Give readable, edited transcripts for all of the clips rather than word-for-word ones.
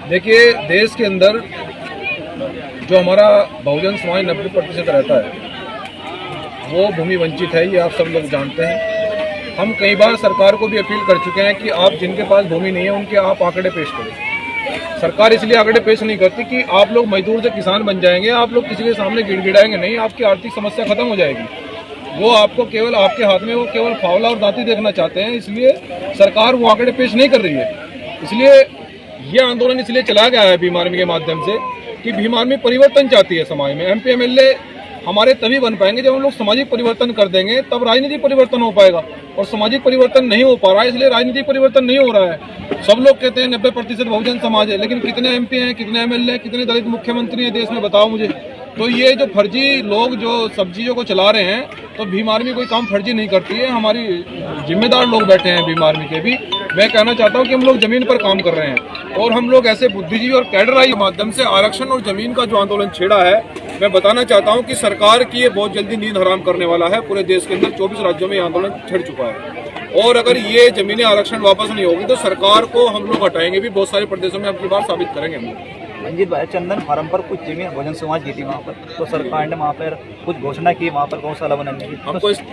देखिए, देश के अंदर जो हमारा बहुजन समाज 90% रहता है वो भूमि वंचित है, ये आप सब लोग जानते हैं। हम कई बार सरकार को भी अपील कर चुके हैं कि आप जिनके पास भूमि नहीं है उनके आप आंकड़े पेश करें। सरकार इसलिए आंकड़े पेश नहीं करती कि आप लोग मजदूर से किसान बन जाएंगे, आप लोग किसी के सामने गिड़गिड़ाएंगे नहीं, आपकी आर्थिक समस्या खत्म हो जाएगी। वो आपको केवल आपके हाथ में वो केवल फावला और दांती देखना चाहते हैं, इसलिए सरकार वो आंकड़े पेश नहीं कर रही है। इसलिए ये आंदोलन इसलिए चलाया गया है भीम आर्मी के माध्यम से कि भीम आर्मी परिवर्तन चाहती है समाज में। MP MLA हमारे तभी बन पाएंगे जब हम लोग सामाजिक परिवर्तन कर देंगे, तब राजनीतिक परिवर्तन हो पाएगा। और सामाजिक परिवर्तन नहीं हो पा रहा है, इसलिए राजनीतिक परिवर्तन नहीं हो रहा है। सब लोग कहते हैं 90% बहुजन समाज है, लेकिन कितने MP हैं, कितने MLA हैं, कितने दलित मुख्यमंत्री हैं देश में, बताओ मुझे। तो ये जो फर्जी लोग जो सब चीज़ों को चला रहे हैं, तो भीम आर्मी कोई काम फर्जी नहीं करती है। हमारी जिम्मेदार लोग बैठे हैं भीम आर्मी के भी। मैं कहना चाहता हूँ कि हम लोग जमीन पर काम कर रहे हैं और हम लोग ऐसे बुद्धिजीवी और कैडराई के माध्यम से आरक्षण और जमीन का जो आंदोलन छेड़ा है, मैं बताना चाहता हूँ कि सरकार की ये बहुत जल्दी नींद हराम करने वाला है। पूरे देश के अंदर 24 राज्यों में ये आंदोलन छिड़ चुका है और अगर ये जमीनें आरक्षण वापस नहीं होगी तो सरकार को हम लोग हटाएंगे भी। बहुत सारे प्रदेशों में अब की बार साबित करेंगे हम। रंजीत भाई, चंदन फार्म पर कुछ जमीन बहुजन समाज की थी वहाँ पर, तो सरकार ने वहाँ पर कुछ घोषणा की वहाँ पर गौशाला बनाने की।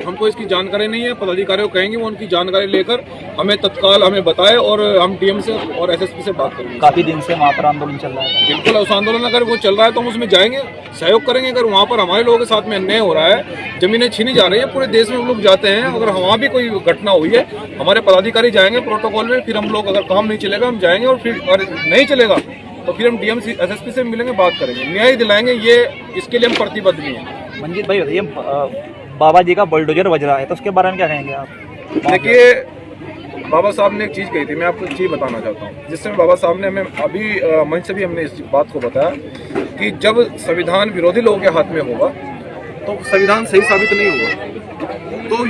हमको इसकी जानकारी नहीं है। पदाधिकारियों को कहेंगे वो उनकी जानकारी लेकर हमें तत्काल हमें बताए और हम DM से और SSP से बात करेंगे। काफी दिन से वहाँ पर आंदोलन चल रहा है। बिल्कुल, उस आंदोलन अगर वो चल रहा है तो हम उसमें जाएंगे, सहयोग करेंगे। अगर वहाँ पर हमारे लोगों के साथ में अन्याय हो रहा है, जमीनें छीनी जा रही है, पूरे देश में हम लोग जाते हैं, अगर वहाँ भी कोई घटना हुई है हमारे पदाधिकारी जाएंगे प्रोटोकॉल में, फिर हम लोग अगर काम नहीं चलेगा हम जाएंगे और फिर नहीं चलेगा तो फिर हम DM SSP से मिलेंगे, बात करेंगे, न्याय दिलाएंगे। ये इसके लिए हम प्रतिबद्ध भी हैं। मंजीत भाई, ये बाबा जी का बुलडोजर बज रहा है, तो उसके बारे में क्या कहेंगे आप? देखिए, बाबा साहब ने एक चीज़ कही थी, मैं आपको एक चीज़ बताना चाहता हूँ, जिससे बाबा साहब ने हमें अभी मंच से भी हमने इस बात को बताया कि जब संविधान विरोधी लोगों के हाथ में होगा तो संविधान सही साबित नहीं होगा। तो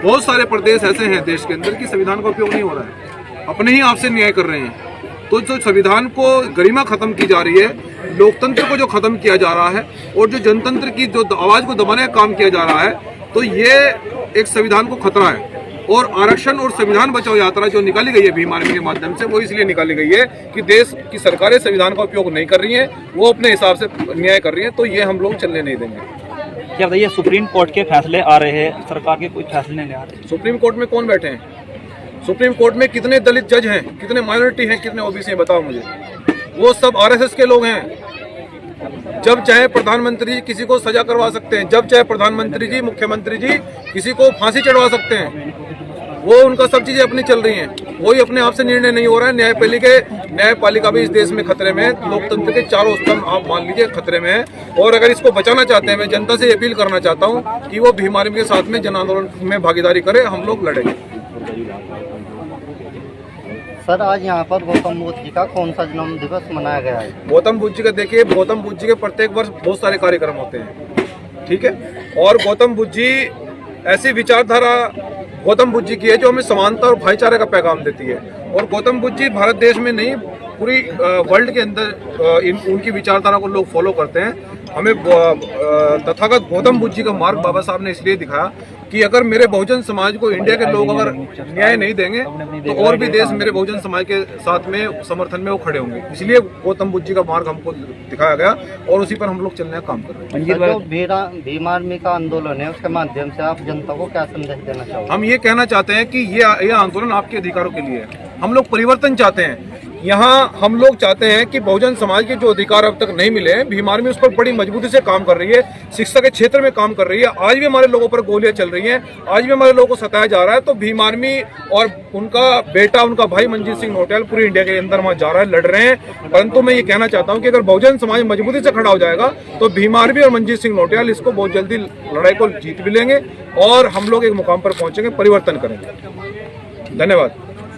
बहुत सारे प्रदेश ऐसे हैं देश के अंदर कि संविधान का उपयोग नहीं हो रहा है, अपने ही आप से न्याय कर रहे हैं। तो जो संविधान को गरिमा खत्म की जा रही है, लोकतंत्र को जो खत्म किया जा रहा है और जो जनतंत्र की जो आवाज को दबाने का काम किया जा रहा है, तो ये एक संविधान को खतरा है। और आरक्षण और संविधान बचाओ यात्रा जो निकाली गई है भीम आर्मी के माध्यम से, वो इसलिए निकाली गई है कि देश की सरकारें संविधान का उपयोग नहीं कर रही हैं, वो अपने हिसाब से न्याय कर रही हैं, तो ये हम लोग चलने नहीं देंगे। क्या बताइए, सुप्रीम कोर्ट के फैसले आ रहे हैं, सरकार के कोई फैसले नहीं आ रहे? सुप्रीम कोर्ट में कौन बैठे हैं? सुप्रीम कोर्ट में कितने दलित जज हैं, कितने माइनॉरिटी हैं, कितने OBC हैं, बताओ मुझे। वो सब RSS के लोग हैं। जब चाहे प्रधानमंत्री जी किसी को सजा करवा सकते हैं, जब चाहे प्रधानमंत्री जी, मुख्यमंत्री जी किसी को फांसी चढ़वा सकते हैं। वो उनका सब चीजें अपनी चल रही हैं, कोई अपने आप से निर्णय नहीं हो रहा है। न्यायपालिका भी इस देश में खतरे में है, लोकतंत्र के चारों स्तंभ आप मान लीजिए खतरे में है। और अगर इसको बचाना चाहते हैं, मैं जनता से अपील करना चाहता हूँ कि वो भीम आर्मी के साथ में जन आंदोलन में भागीदारी करे, हम लोग लड़ेंगे। सर, आज यहाँ पर गौतम बुद्ध जी का कौन सा जन्म दिवस मनाया गया है? गौतम बुद्ध जी का, देखिए, गौतम बुद्ध जी के प्रत्येक वर्ष बहुत सारे कार्यक्रम होते हैं, ठीक है। और गौतम बुद्ध जी ऐसी विचारधारा गौतम बुद्ध जी की है जो हमें समानता और भाईचारे का पैगाम देती है। और गौतम बुद्ध जी भारत देश में नहीं, पूरी वर्ल्ड के अंदर उनकी विचारधारा को लोग फॉलो करते हैं। हमें तथागत गौतम बुद्ध जी का मार्ग बाबा साहब ने इसलिए दिखाया कि अगर मेरे बहुजन समाज को इंडिया के लोग अगर न्याय नहीं देंगे तो और भी देश मेरे बहुजन समाज के साथ में समर्थन में वो खड़े होंगे। इसलिए गौतम बुद्ध जी का मार्ग हमको दिखाया गया और उसी पर हम लोग चलने का काम कर रहे हैं। जो भीम आर्मी का आंदोलन है, उसके माध्यम से आप जनता को क्या संदेश देना चाहोगे? हम ये कहना चाहते हैं कि ये आंदोलन आपके अधिकारों के लिए है। हम लोग परिवर्तन चाहते हैं। यहाँ हम लोग चाहते हैं कि बहुजन समाज के जो अधिकार अब तक नहीं मिले हैं, भीम आर्मी उस पर बड़ी मजबूती से काम कर रही है, शिक्षा के क्षेत्र में काम कर रही है। आज भी हमारे लोगों पर गोलियां चल रही हैं, आज भी हमारे लोगों को सताया जा रहा है। तो भीम आर्मी और उनका बेटा, उनका भाई मंजीत सिंह नौटियाल पूरी इंडिया के अंदर वहाँ जा रहा है, लड़ रहे हैं। परंतु मैं ये कहना चाहता हूँ कि अगर बहुजन समाज मजबूती से खड़ा हो जाएगा तो भीम आर्मी और मंजीत सिंह नौटियाल इसको बहुत जल्दी लड़ाई को जीत भी लेंगे और हम लोग एक मुकाम पर पहुंचेंगे, परिवर्तन करेंगे। धन्यवाद।